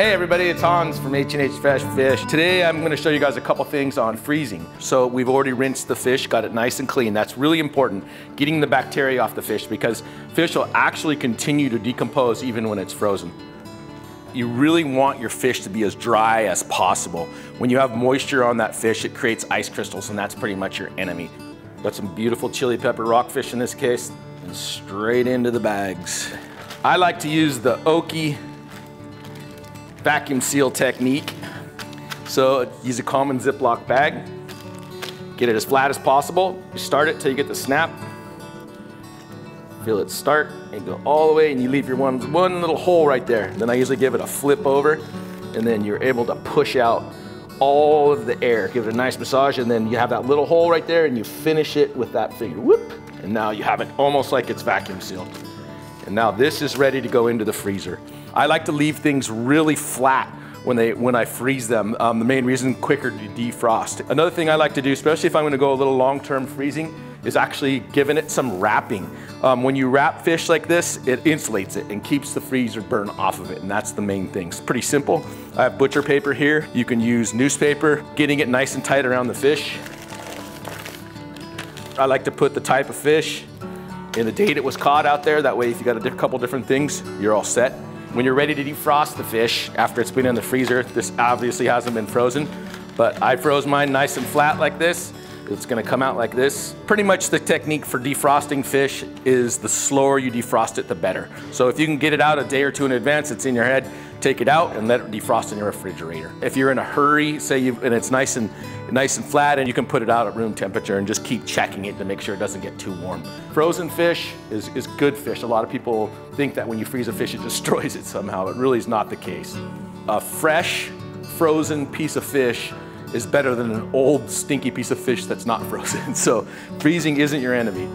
Hey everybody, it's Hans from H&H Fresh Fish. Today I'm going to show you guys a couple things on freezing. So we've already rinsed the fish, got it nice and clean. That's really important, getting the bacteria off the fish, because fish will actually continue to decompose even when it's frozen. You really want your fish to be as dry as possible. When you have moisture on that fish, it creates ice crystals, and that's pretty much your enemy. Got some beautiful chili pepper rockfish in this case, and straight into the bags. I like to use the Oki vacuum seal technique. So use a common Ziploc bag, get it as flat as possible. You start it till you get the snap, feel it start, and go all the way, and you leave your one little hole right there. Then I usually give it a flip over, and then you're able to push out all of the air. Give it a nice massage, and then you have that little hole right there, and you finish it with that finger. Whoop! And now you have it almost like it's vacuum sealed. And now this is ready to go into the freezer. I like to leave things really flat when I freeze them. The main reason, quicker to defrost. Another thing I like to do, especially if I'm going to go a little long-term freezing, is actually giving it some wrapping. When you wrap fish like this, it insulates it and keeps the freezer burn off of it, and that's the main thing. It's pretty simple. I have butcher paper here. You can use newspaper, getting it nice and tight around the fish. I like to put the type of fish and the date it was caught out there. That way, if you got a couple different things, you're all set. When you're ready to defrost the fish after it's been in the freezer, this obviously hasn't been frozen, but I froze mine nice and flat like this. It's gonna come out like this. Pretty much the technique for defrosting fish is the slower you defrost it, the better. So if you can get it out a day or two in advance, it's in your head, take it out and let it defrost in your refrigerator. If you're in a hurry, and it's nice and flat, and you can put it out at room temperature and just keep checking it to make sure it doesn't get too warm. Frozen fish is good fish. A lot of people think that when you freeze a fish, it destroys it somehow. It really is not the case. A fresh, frozen piece of fish is better than an old, stinky piece of fish that's not frozen. So freezing isn't your enemy.